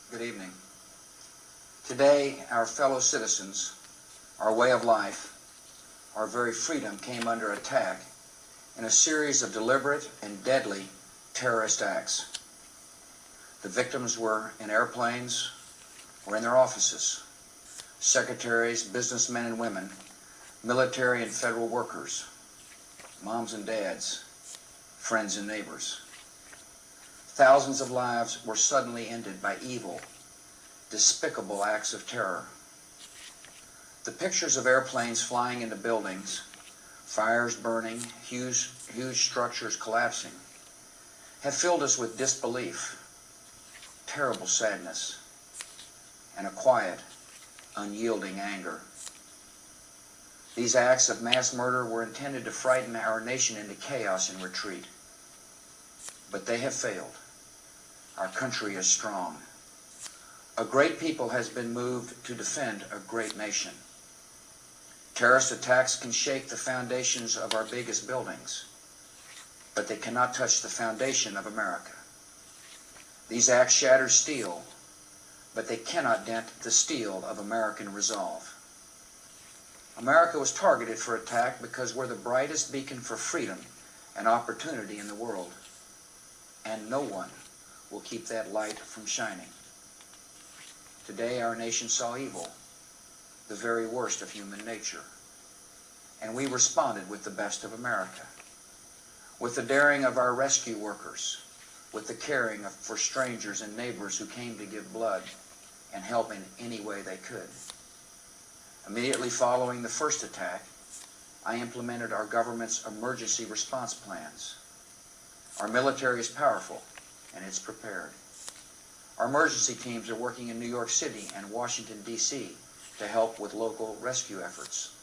Good evening. Today, our fellow citizens, our way of life, our very freedom came under attack in a series of deliberate and deadly terrorist acts. The victims were in airplanes or in their offices. Secretaries, businessmen and women, military and federal workers, moms and dads, friends and neighbors. Thousands of lives were suddenly ended by evil, despicable acts of terror. The pictures of airplanes flying into buildings, fires burning, huge structures collapsing, have filled us with disbelief, terrible sadness, and a quiet, unyielding anger. These acts of mass murder were intended to frighten our nation into chaos and retreat. But they have failed. Our country is strong. A great people has been moved to defend a great nation. Terrorist attacks can shake the foundations of our biggest buildings, but they cannot touch the foundation of America. These acts shatter steel, but they cannot dent the steel of American resolve. America was targeted for attack because we're the brightest beacon for freedom and opportunity in the world, and no one will keep that light from shining. Today, our nation saw evil, the very worst of human nature, and we responded with the best of America, with the daring of our rescue workers, with the caring for strangers and neighbors who came to give blood and help in any way they could. Immediately following the first attack, I implemented our government's emergency response plans. Our military is powerful, and it's prepared. Our emergency teams are working in New York City and Washington, D.C. to help with local rescue efforts.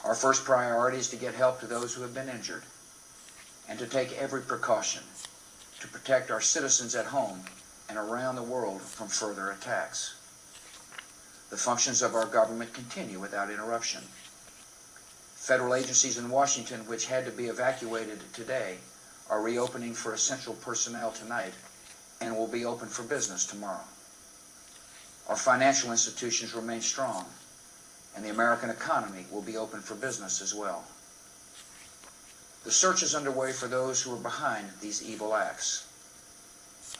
Our first priority is to get help to those who have been injured and to take every precaution to protect our citizens at home and around the world from further attacks. The functions of our government continue without interruption. Federal agencies in Washington, which had to be evacuated today, are reopening for essential personnel tonight and will be open for business tomorrow. Our financial institutions remain strong, and the American economy will be open for business as well. The search is underway for those who are behind these evil acts.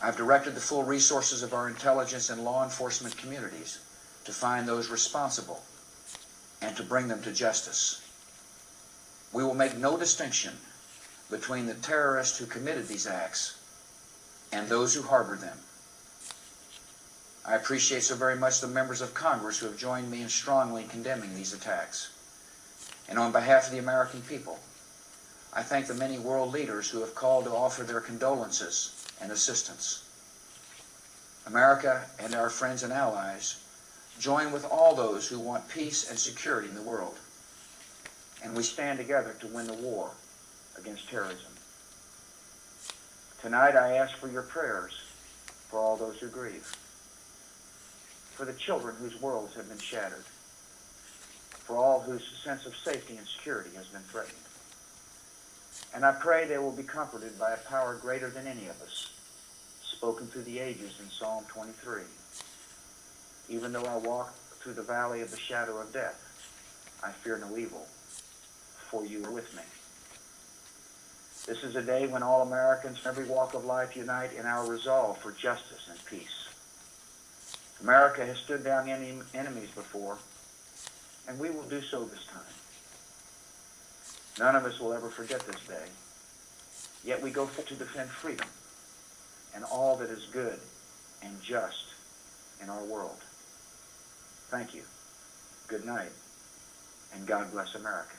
I've directed the full resources of our intelligence and law enforcement communities to find those responsible and to bring them to justice. We will make no distinction between the terrorists who committed these acts and those who harbored them. I appreciate so very much the members of Congress who have joined me in strongly condemning these attacks. And on behalf of the American people, I thank the many world leaders who have called to offer their condolences and assistance. America and our friends and allies join with all those who want peace and security in the world, and we stand together to win the war against terrorism. Tonight I ask for your prayers for all those who grieve, for the children whose worlds have been shattered, for all whose sense of safety and security has been threatened. And I pray they will be comforted by a power greater than any of us, spoken through the ages in Psalm 23. Even though I walk through the valley of the shadow of death, I fear no evil, for you are with me. This is a day when all Americans from every walk of life unite in our resolve for justice and peace. America has stood down enemies before, and we will do so this time. None of us will ever forget this day, yet we go forth to defend freedom and all that is good and just in our world. Thank you. Good night, and God bless America.